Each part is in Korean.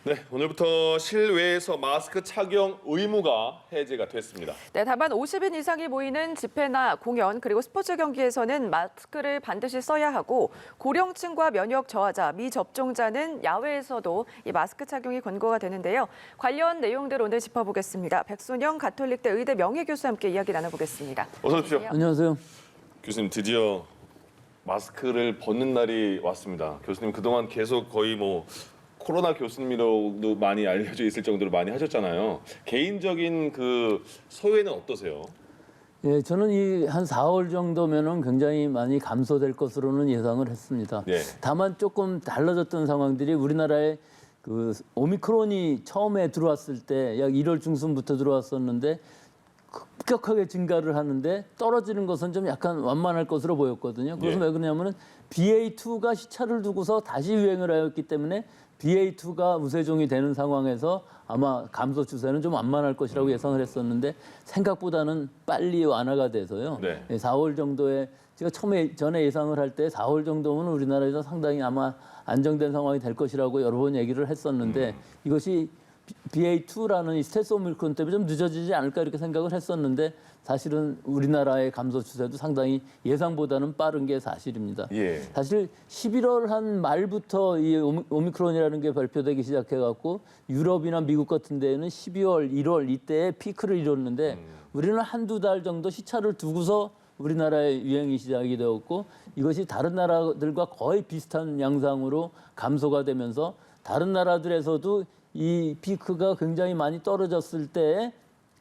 네, 오늘부터 실외에서 마스크 착용 의무가 해제가 됐습니다. 네, 다만 50인 이상이 모이는 집회나 공연 그리고 스포츠 경기에서는 마스크를 반드시 써야 하고 고령층과 면역 저하자, 미접종자는 야외에서도 이 마스크 착용이 권고가 되는데요. 관련 내용들 오늘 짚어보겠습니다. 백순영 가톨릭대 의대 명예교수와 함께 이야기 나눠보겠습니다. 어서 오십시오. 안녕하세요. 교수님, 드디어 마스크를 벗는 날이 왔습니다. 교수님 그동안 계속 거의 코로나 교수님으로도 많이 알려져 있을 정도로 많이 하셨잖아요. 개인적인 그 소회는 어떠세요? 예, 저는 이 한 4월 정도면은 굉장히 많이 감소될 것으로는 예상을 했습니다. 네. 다만 조금 달라졌던 상황들이 우리나라에 그 오미크론이 처음에 들어왔을 때 약 1월 중순부터 들어왔었는데 급격하게 증가를 하는데 떨어지는 것은 좀 약간 완만할 것으로 보였거든요. 그것은 예. 왜 그러냐면은 BA2가 시차를 두고서 다시 유행을 하였기 때문에 BA2가 우세종이 되는 상황에서 아마 감소 추세는 좀 완만할 것이라고 예상을 했었는데 생각보다는 빨리 완화가 돼서요. 네. 4월 정도에 제가 전에 예상을 할 때 4월 정도면 우리나라에서 상당히 아마 안정된 상황이 될 것이라고 여러 번 얘기를 했었는데 이것이 BA2라는 이 스텔스 오미크론 때문에 좀 늦어지지 않을까 이렇게 생각을 했었는데 사실은 우리나라의 감소 추세도 상당히 예상보다는 빠른 게 사실입니다. 예. 사실 11월 한 말부터 이 오미크론이라는 게 발표되기 시작해갖고 유럽이나 미국 같은 데에는 12월, 1월 이때에 피크를 이뤘는데 우리는 한두 달 정도 시차를 두고서 우리나라의 유행이 시작이 되었고 이것이 다른 나라들과 거의 비슷한 양상으로 감소가 되면서 다른 나라들에서도 이 피크가 굉장히 많이 떨어졌을 때에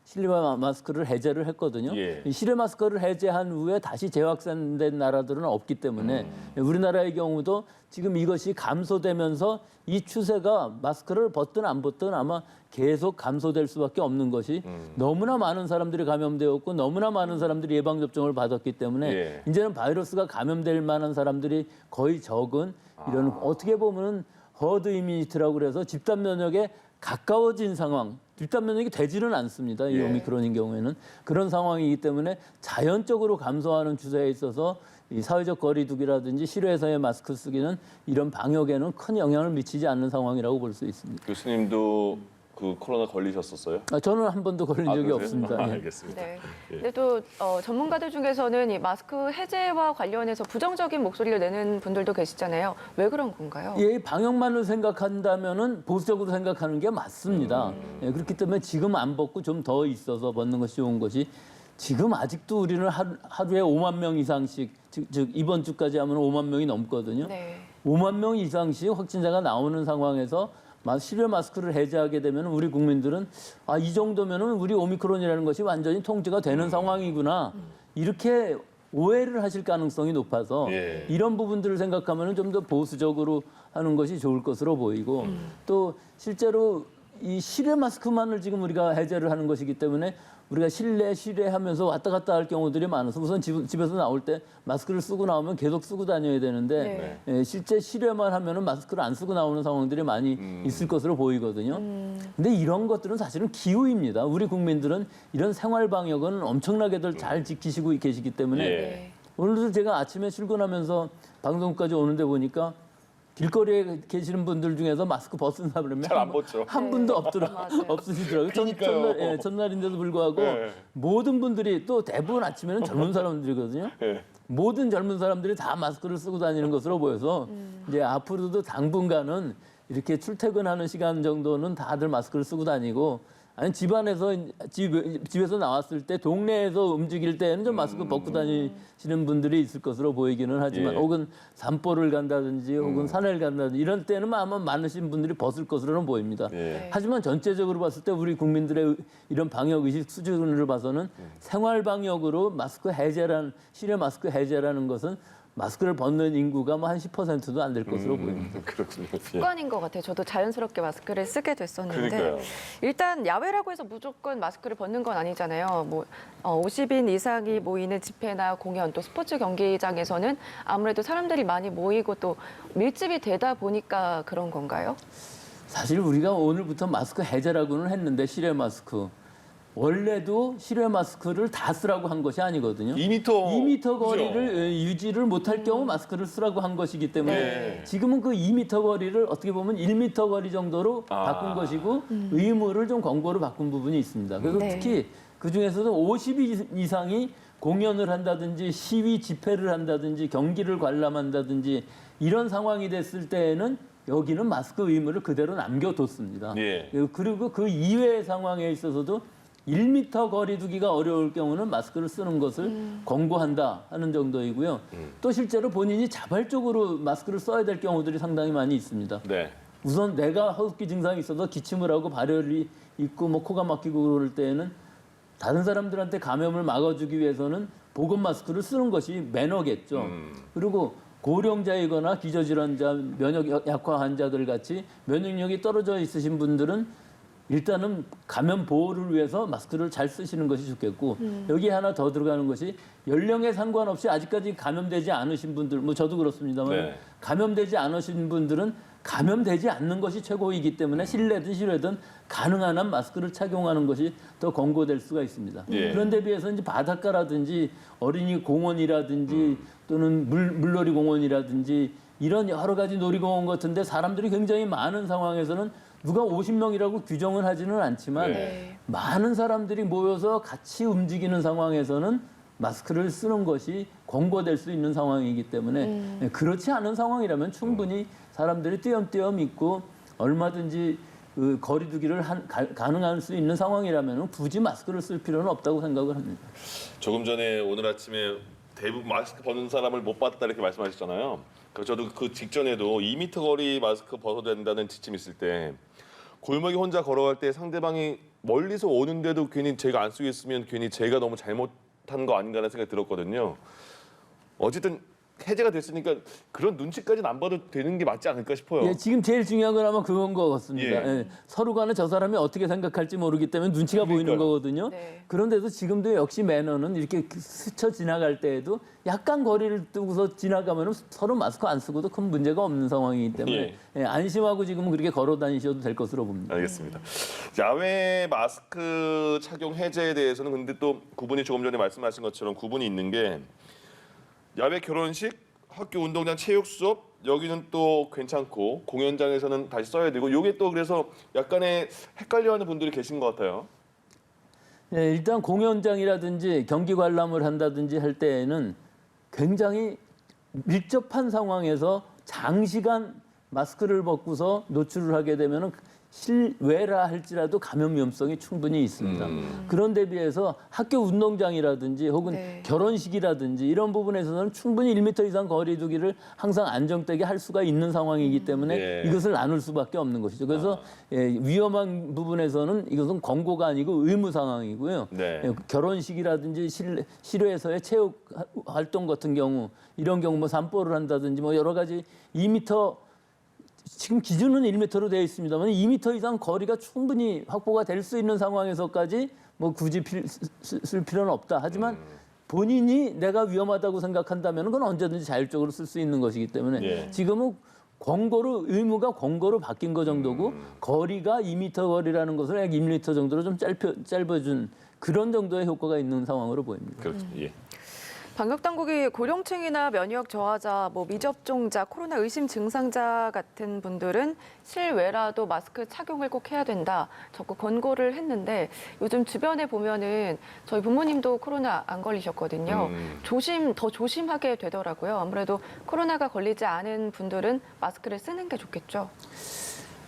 실내 마스크를 해제를 했거든요. 예. 이 실내 마스크를 해제한 후에 다시 재확산된 나라들은 없기 때문에 우리나라의 경우도 지금 이것이 감소되면서 이 추세가 마스크를 벗든 안 벗든 아마 계속 감소될 수밖에 없는 것이 너무나 많은 사람들이 감염되었고 너무나 많은 사람들이 예방접종을 받았기 때문에 예. 이제는 바이러스가 감염될 만한 사람들이 거의 적은 이런 어떻게 보면은 허드 이뮤니티라고 그래서 집단 면역에 가까워진 상황, 집단 면역이 되지는 않습니다. 이 예. 오미크론인 경우에는 그런 상황이기 때문에 자연적으로 감소하는 추세에 있어서 이 사회적 거리두기라든지 실외에서의 마스크 쓰기는 이런 방역에는 큰 영향을 미치지 않는 상황이라고 볼 수 있습니다. 교수님도 그 코로나 걸리셨었어요? 저는 한 번도 걸린 적이 그러세요? 없습니다. 예. 알겠습니다. 네. 예. 근데 또 전문가들 중에서는 이 마스크 해제와 관련해서 부정적인 목소리를 내는 분들도 계시잖아요. 왜 그런 건가요? 예, 방역만을 생각한다면은 보수적으로 생각하는 게 맞습니다. 예, 그렇기 때문에 지금 안 벗고 좀 더 있어서 벗는 것이 좋은 것이 지금 아직도 우리는 하루에 5만 명 이상씩 즉 이번 주까지 하면 5만 명이 넘거든요. 네. 5만 명 이상씩 확진자가 나오는 상황에서 실외 마스크를 해제하게 되면 우리 국민들은 이 정도면은 우리 오미크론이라는 것이 완전히 통제가 되는 상황이구나 이렇게 오해를 하실 가능성이 높아서 예. 이런 부분들을 생각하면 좀 더 보수적으로 하는 것이 좋을 것으로 보이고 또 실제로 이 실외 마스크만을 지금 우리가 해제를 하는 것이기 때문에 우리가 실내 하면서 왔다 갔다 할 경우들이 많아서 우선 집에서 나올 때 마스크를 쓰고 나오면 계속 쓰고 다녀야 되는데 실제 실외만 하면은 마스크를 안 쓰고 나오는 상황들이 많이 있을 것으로 보이거든요. 근데 이런 것들은 사실은 기후입니다. 우리 국민들은 이런 생활 방역은 엄청나게들 잘 지키시고 계시기 때문에 예. 오늘도 제가 아침에 출근하면서 방송까지 오는데 보니까 길거리에 계시는 분들 중에서 마스크 벗은 사람이 잘 안 벗죠. 한 분도 맞아요. 없으시더라고요. 그러니까요. 첫날인데도 불구하고 네. 모든 분들이 또 대부분 아침에는 젊은 사람들이거든요. 예. 모든 젊은 사람들이 다 마스크를 쓰고 다니는 것으로 보여서 이제 앞으로도 당분간은 이렇게 출퇴근하는 시간 정도는 다들 마스크를 쓰고 다니고 아니 집안에서 집에서 나왔을 때 동네에서 움직일 때는 좀 마스크 벗고 다니시는 분들이 있을 것으로 보이기는 하지만 예. 혹은 산보를 간다든지 혹은 산을 간다든지 이런 때는 아마 많으신 분들이 벗을 것으로는 보입니다. 예. 하지만 전체적으로 봤을 때 우리 국민들의 이런 방역 의식 수준을 봐서는 생활 방역으로 실외 마스크 해제라는 것은 마스크를 벗는 인구가 한 10%도 안 될 것으로 보입니다. 그렇군요. 예. 습관인 것 같아요. 저도 자연스럽게 마스크를 쓰게 됐었는데 그러니까요. 일단 야외라고 해서 무조건 마스크를 벗는 건 아니잖아요. 50인 이상이 모이는 집회나 공연 또 스포츠 경기장에서는 아무래도 사람들이 많이 모이고 또 밀집이 되다 보니까 그런 건가요? 사실 우리가 오늘부터 마스크 해제라고는 했는데 실외 마스크 원래도 실외 마스크를 다 쓰라고 한 것이 아니거든요. 2m 2m 거리를 유지를 못할 경우 마스크를 쓰라고 한 것이기 때문에 네. 지금은 그 2m 거리를 어떻게 보면 1m 거리 정도로 바꾼 것이고 의무를 좀 권고로 바꾼 부분이 있습니다. 그래서 네. 특히 그중에서도 50 이상이 공연을 한다든지 시위 집회를 한다든지 경기를 관람한다든지 이런 상황이 됐을 때에는 여기는 마스크 의무를 그대로 남겨뒀습니다. 예. 그리고 그 이외의 상황에 있어서도 1m 거리 두기가 어려울 경우는 마스크를 쓰는 것을 권고한다 하는 정도이고요. 또 실제로 본인이 자발적으로 마스크를 써야 될 경우들이 상당히 많이 있습니다. 네. 우선 내가 허스키 증상이 있어서 기침을 하고 발열이 있고 뭐 코가 막히고 그럴 때에는 다른 사람들한테 감염을 막아주기 위해서는 보건 마스크를 쓰는 것이 매너겠죠. 그리고 고령자이거나 기저질환자, 면역 약화 환자들 같이 면역력이 떨어져 있으신 분들은 일단은 감염 보호를 위해서 마스크를 잘 쓰시는 것이 좋겠고 여기에 하나 더 들어가는 것이 연령에 상관없이 아직까지 감염되지 않으신 분들, 뭐 저도 그렇습니다만 네. 감염되지 않으신 분들은 감염되지 않는 것이 최고이기 때문에 실내든 실외든 가능한 한 마스크를 착용하는 것이 더 권고될 수가 있습니다. 예. 그런데 비해서 이제 바닷가라든지 어린이 공원이라든지 또는 물놀이 공원이라든지 이런 여러 가지 놀이공원 같은데 사람들이 굉장히 많은 상황에서는 누가 50명이라고 규정을 하지는 않지만 네. 많은 사람들이 모여서 같이 움직이는 상황에서는 마스크를 쓰는 것이 권고될 수 있는 상황이기 때문에 그렇지 않은 상황이라면 충분히 사람들이 띄엄띄엄 있고 얼마든지 그 거리두기를 가능할 수 있는 상황이라면 굳이 마스크를 쓸 필요는 없다고 생각을 합니다. 조금 전에 오늘 아침에 대부분 마스크 벗는 사람을 못 봤다 이렇게 말씀하셨잖아요. 저도 그 직전에도 2m 거리 마스크 벗어야 된다는 지침이 있을 때 골목에 혼자 걸어갈 때 상대방이 멀리서 오는데도 괜히 제가 안 쓰고 있으면 괜히 제가 너무 잘못한 거 아닌가라는 생각이 들었거든요. 어쨌든 해제가 됐으니까 그런 눈치까지는 안 봐도 되는 게 맞지 않을까 싶어요. 예, 지금 제일 중요한 건 아마 그건 것 같습니다. 예. 예, 서로 간에 저 사람이 어떻게 생각할지 모르기 때문에 눈치가 보이는 그러니까요. 거거든요. 네. 그런데도 지금도 역시 매너는 이렇게 스쳐 지나갈 때에도 약간 거리를 두고서 지나가면 서로 마스크 안 쓰고도 큰 문제가 없는 상황이기 때문에 예, 안심하고 지금은 그렇게 걸어 다니셔도 될 것으로 봅니다. 알겠습니다. 야외 마스크 착용 해제에 대해서는 근데 또 구분이 조금 전에 말씀하신 것처럼 구분이 있는 게 야외 결혼식, 학교 운동장 체육 수업 여기는 또 괜찮고 공연장에서는 다시 써야 되고 이게 또 그래서 약간의 헷갈려하는 분들이 계신 것 같아요. 예, 일단 공연장이라든지 경기 관람을 한다든지 할 때에는 굉장히 밀접한 상황에서 장시간 마스크를 벗고서 노출을 하게 되면 실외라 할지라도 감염 위험성이 충분히 있습니다. 그런데 비해서 학교 운동장이라든지 혹은 네. 결혼식이라든지 이런 부분에서는 충분히 1m 이상 거리 두기를 항상 안정되게 할 수가 있는 상황이기 때문에 예. 이것을 나눌 수밖에 없는 것이죠. 그래서 예, 위험한 부분에서는 이것은 권고가 아니고 의무 상황이고요. 네. 예, 결혼식이라든지 실외에서의 체육 활동 같은 경우 이런 경우 뭐 산보를 한다든지 뭐 여러 가지 2m 지금 기준은 1m로 되어 있습니다만 2m 이상 거리가 충분히 확보가 될 수 있는 상황에서까지 뭐 굳이 쓸 필요는 없다. 하지만 본인이 내가 위험하다고 생각한다면 그건 언제든지 자율적으로 쓸 수 있는 것이기 때문에 예. 지금은 권고로 의무가 권고로 바뀐 거 정도고 거리가 2m 거리라는 것을 약 1m 정도로 좀 짧아준 그런 정도의 효과가 있는 상황으로 보입니다. 그렇죠. 예. 방역 당국이 고령층이나 면역 저하자, 미접종자, 코로나 의심 증상자 같은 분들은 실외라도 마스크 착용을 꼭 해야 된다. 적극 권고를 했는데 요즘 주변에 보면은 저희 부모님도 코로나 안 걸리셨거든요. 더 조심하게 되더라고요. 아무래도 코로나가 걸리지 않은 분들은 마스크를 쓰는 게 좋겠죠.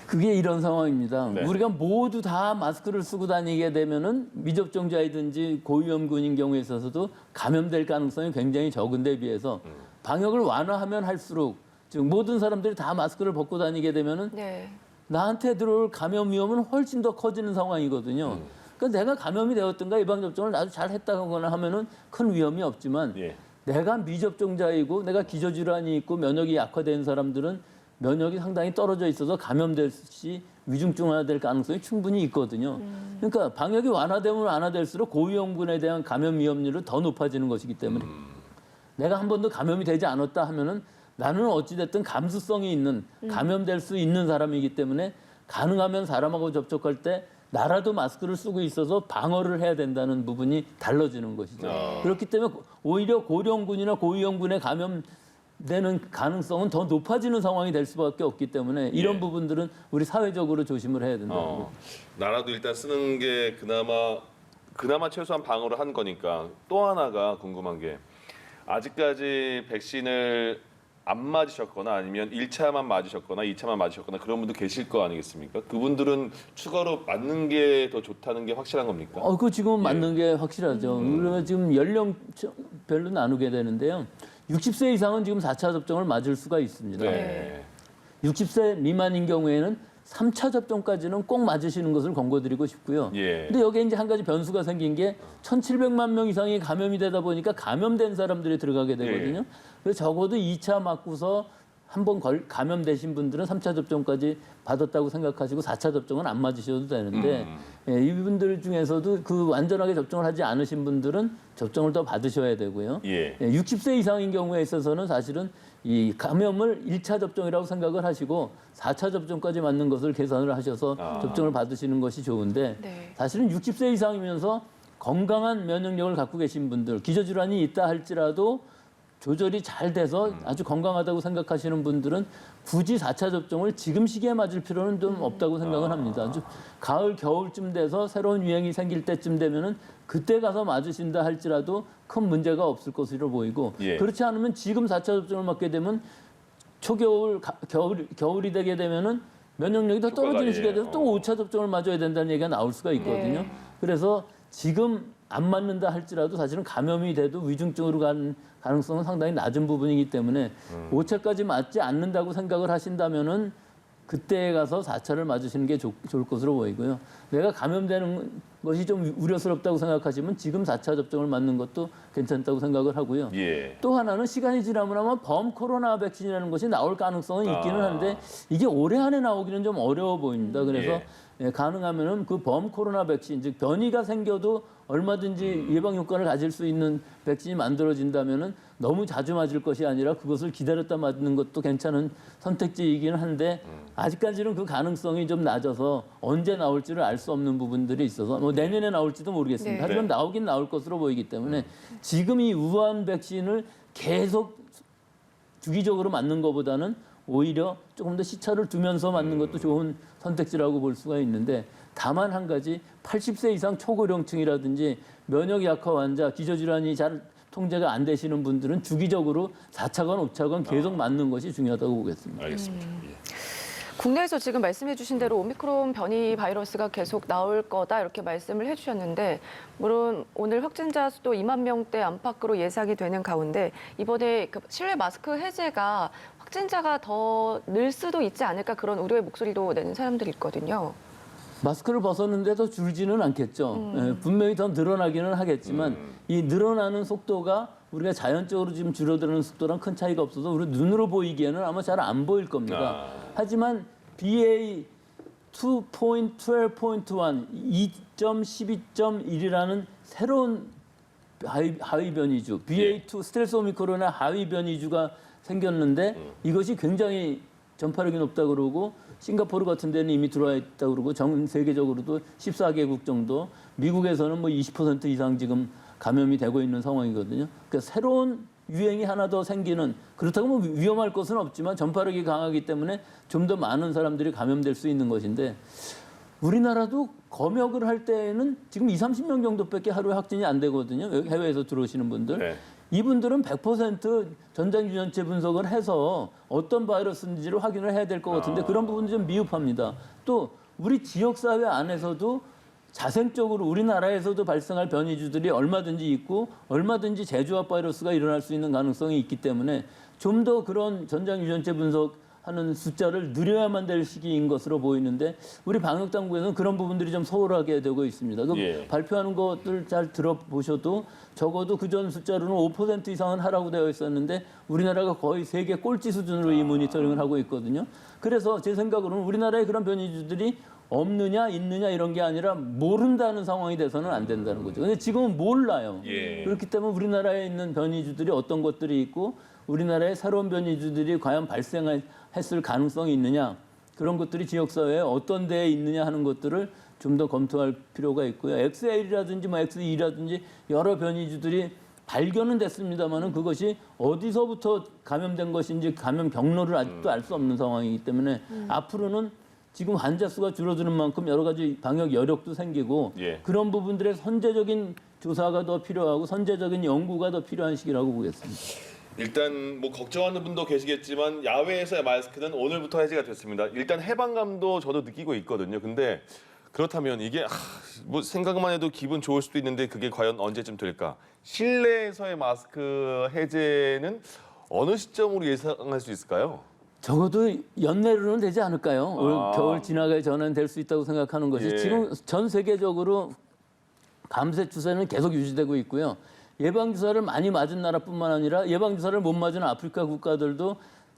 그게 이런 상황입니다. 네. 우리가 모두 다 마스크를 쓰고 다니게 되면은 미접종자이든지 고위험군인 경우에 있어서도 감염될 가능성이 굉장히 적은데 비해서 방역을 완화하면 할수록 즉 모든 사람들이 다 마스크를 벗고 다니게 되면은 네. 나한테 들어올 감염 위험은 훨씬 더 커지는 상황이거든요. 그러니까 내가 감염이 되었든가 예방접종을 아주 잘 했다거나 하면은 큰 위험이 없지만 예. 내가 미접종자이고 내가 기저질환이 있고 면역이 약화된 사람들은 면역이 상당히 떨어져 있어서 감염될 시 위중증화될 가능성이 충분히 있거든요. 그러니까 방역이 완화되면 완화될수록 고위험군에 대한 감염 위험률은 더 높아지는 것이기 때문에 내가 한 번도 감염이 되지 않았다 하면은 나는 어찌됐든 감수성이 있는 감염될 수 있는 사람이기 때문에 가능하면 사람하고 접촉할 때 나라도 마스크를 쓰고 있어서 방어를 해야 된다는 부분이 달라지는 것이죠. 그렇기 때문에 오히려 고령군이나 고위험군에 감염되는 가능성은 더 높아지는 상황이 될 수밖에 없기 때문에 이런 예. 부분들은 우리 사회적으로 조심을 해야 된다는 거죠. 나라도 일단 쓰는 게 그나마 최소한 방어를 한 거니까. 또 하나가 궁금한 게 아직까지 백신을 안 맞으셨거나 아니면 1차만 맞으셨거나 2차만 맞으셨거나 그런 분도 계실 거 아니겠습니까? 그분들은 추가로 맞는 게 더 좋다는 게 확실한 겁니까? 그거 지금은 맞는 게 확실하죠. 그러면 지금 연령별로 나누게 되는데요. 60세 이상은 지금 4차 접종을 맞을 수가 있습니다. 네. 60세 미만인 경우에는 3차 접종까지는 꼭 맞으시는 것을 권고드리고 싶고요. 예. 근데 여기에 이제 한 가지 변수가 생긴 게 1,700만 명 이상이 감염이 되다 보니까 감염된 사람들이 들어가게 되거든요. 예. 그래서 적어도 2차 맞고서 한번 감염되신 분들은 3차 접종까지 받았다고 생각하시고 4차 접종은 안 맞으셔도 되는데 이분들 중에서도 그 완전하게 접종을 하지 않으신 분들은 접종을 더 받으셔야 되고요. 예. 60세 이상인 경우에 있어서는 사실은 이 감염을 1차 접종이라고 생각을 하시고 4차 접종까지 맞는 것을 계산을 하셔서 접종을 받으시는 것이 좋은데 네. 사실은 60세 이상이면서 건강한 면역력을 갖고 계신 분들, 기저질환이 있다 할지라도 조절이 잘 돼서 아주 건강하다고 생각하시는 분들은 굳이 4차 접종을 지금 시기에 맞을 필요는 좀 없다고 생각을 합니다. 아주 가을, 겨울쯤 돼서 새로운 유행이 생길 때쯤 되면은 그때 가서 맞으신다 할지라도 큰 문제가 없을 것으로 보이고 예. 그렇지 않으면 지금 4차 접종을 맞게 되면 초겨울, 겨울이 되게 되면은 면역력이 더 떨어지는 효과가, 시기가 돼서 또 5차 접종을 맞아야 된다는 얘기가 나올 수가 있거든요. 네. 그래서 지금 안 맞는다 할지라도 사실은 감염이 돼도 위중증으로 가는 가능성은 상당히 낮은 부분이기 때문에 5차까지 맞지 않는다고 생각을 하신다면은 그때에 가서 4차를 맞으시는 게 좋을 것으로 보이고요. 내가 감염되는 것이 좀 우려스럽다고 생각하시면 지금 4차 접종을 맞는 것도 괜찮다고 생각을 하고요. 예. 또 하나는 시간이 지나면 아마 범 코로나 백신이라는 것이 나올 가능성은 있기는 한데 이게 올해 안에 나오기는 좀 어려워 보입니다. 그래서 가능하면은 그 범 코로나 백신, 즉 변이가 생겨도 얼마든지 예방 효과를 가질 수 있는 백신이 만들어진다면은 너무 자주 맞을 것이 아니라 그것을 기다렸다 맞는 것도 괜찮은 선택지이기는 한데 아직까지는 그 가능성이 좀 낮아서 언제 나올지를 알 수 없는 부분들이 있어서 뭐 내년에 나올지도 모르겠습니다. 네. 하지만 나오긴 나올 것으로 보이기 때문에 지금 이 우한 백신을 계속 주기적으로 맞는 것보다는 오히려 조금 더 시차를 두면서 맞는 것도 좋은 선택지라고 볼 수가 있는데 다만 한 가지 80세 이상 초고령층이라든지 면역 약화 환자, 기저질환이 잘 통제가 안 되시는 분들은 주기적으로 4차건 5차건 계속 맞는 것이 중요하다고 보겠습니다. 알겠습니다. 예. 국내에서 지금 말씀해 주신 대로 오미크론 변이 바이러스가 계속 나올 거다 이렇게 말씀을 해주셨는데 물론 오늘 확진자 수도 2만 명대 안팎으로 예상이 되는 가운데 이번에 그 실내 마스크 해제가 확진자가 더 늘 수도 있지 않을까 그런 우려의 목소리도 내는 사람들이 있거든요. 마스크를 벗었는데도 줄지는 않겠죠. 분명히 더 늘어나기는 하겠지만 이 늘어나는 속도가 우리가 자연적으로 지금 줄어드는 속도랑 큰 차이가 없어서 우리 눈으로 보이기에는 아마 잘 안 보일 겁니다. 하지만 BA 2.12.1 2.12.1이라는 새로운 하위 변이주 BA2 스텔스 오미크론의 하위 변이주가 생겼는데 이것이 굉장히 전파력이 높다 그러고 싱가포르 같은 데는 이미 들어와 있다 그러고 전 세계적으로도 14개국 정도, 미국에서는 뭐 20% 이상 지금 감염이 되고 있는 상황이거든요. 그러니까 새로운 유행이 하나 더 생기는 그렇다고 뭐 위험할 것은 없지만 전파력이 강하기 때문에 좀 더 많은 사람들이 감염될 수 있는 것인데 우리나라도 검역을 할 때에는 지금 30명 정도밖에 하루에 확진이 안 되거든요. 해외에서 들어오시는 분들. 네. 이분들은 100% 전장 유전체 분석을 해서 어떤 바이러스인지를 확인을 해야 될 것 같은데 그런 부분이 좀 미흡합니다. 또 우리 지역사회 안에서도 자생적으로 우리나라에서도 발생할 변이주들이 얼마든지 있고 얼마든지 재조합 바이러스가 일어날 수 있는 가능성이 있기 때문에 좀 더 그런 전장 유전체 분석하는 숫자를 늘려야만 될 시기인 것으로 보이는데 우리 방역당국에서는 그런 부분들이 좀 소홀하게 되고 있습니다. 그 발표하는 것들 잘 들어보셔도 적어도 그전 숫자로는 5% 이상은 하라고 되어 있었는데 우리나라가 거의 세계 꼴찌 수준으로 이 모니터링을 하고 있거든요. 그래서 제 생각으로는 우리나라에 그런 변이주들이 없느냐 있느냐 이런 게 아니라 모른다는 상황이 돼서는 안 된다는 거죠. 근데 지금은 몰라요. 그렇기 때문에 우리나라에 있는 변이주들이 어떤 것들이 있고 우리나라에 새로운 변이주들이 과연 발생했을 가능성이 있느냐 그런 것들이 지역사회에 어떤 데에 있느냐 하는 것들을 좀 더 검토할 필요가 있고요. XL이라든지 뭐 XE라든지 여러 변이주들이 발견은 됐습니다만은 그것이 어디서부터 감염된 것인지 감염 경로를 아직도 알 수 없는 상황이기 때문에 앞으로는 지금 환자 수가 줄어드는 만큼 여러 가지 방역 여력도 생기고 예. 그런 부분들의 선제적인 조사가 더 필요하고 선제적인 연구가 더 필요한 시기라고 보겠습니다. 일단 뭐 걱정하는 분도 계시겠지만 야외에서의 마스크는 오늘부터 해제가 됐습니다. 일단 해방감도 저도 느끼고 있거든요. 근데 그렇다면 이게 뭐 생각만 해도 기분 좋을 수도 있는데 그게 과연 언제쯤 될까? 실내에서의 마스크 해제는 어느 시점으로 예상할 수 있을까요? 적어도 연내로는 되지 않을까요? 올 아. 겨울 지나가기 전에는 될 수 있다고 생각하는 것이 예. 지금 전 세계적으로 감세 추세는 계속 유지되고 있고요. 예방주사를 많이 맞은 나라뿐만 아니라 예방주사를 못 맞은 아프리카 국가들도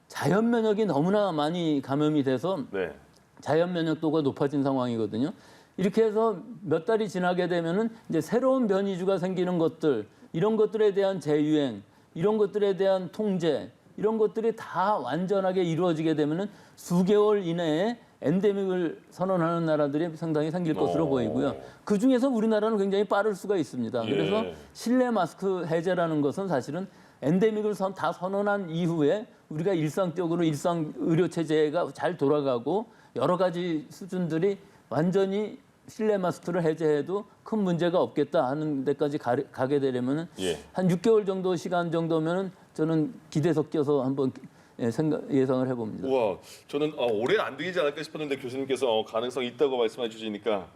자연 면역이 너무나 많이 감염이 돼서 네. 자연 면역도가 높아진 상황이거든요. 이렇게 해서 몇 달이 지나게 되면은 이제 새로운 변이주가 생기는 것들, 이런 것들에 대한 재유행, 이런 것들에 대한 통제, 이런 것들이 다 완전하게 이루어지게 되면은 수개월 이내에 엔데믹을 선언하는 나라들이 상당히 생길 것으로 보이고요. 그 중에서 우리나라는 굉장히 빠를 수가 있습니다. 예. 그래서 실내 마스크 해제라는 것은 사실은 엔데믹을 다 선언한 이후에 우리가 일상적으로 일상 의료 체제가 잘 돌아가고 여러 가지 수준들이 완전히 실내 마스크를 해제해도 큰 문제가 없겠다 하는 데까지 가게 되려면은 예. 한 6개월 정도 시간 정도면은 저는 기대 섞여서 한번 예상을 해봅니다. 우와, 저는 올해는 안 되지 않을까 싶었는데 교수님께서 가능성이 있다고 말씀해 주시니까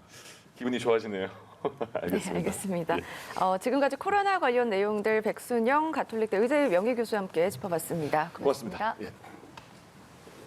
기분이 좋아지네요. 알겠습니다. 네, 알겠습니다. 지금까지 코로나 관련 내용들 백순영 가톨릭대 의대 명예교수와 함께 짚어봤습니다. 고맙습니다. 고맙습니다. 예.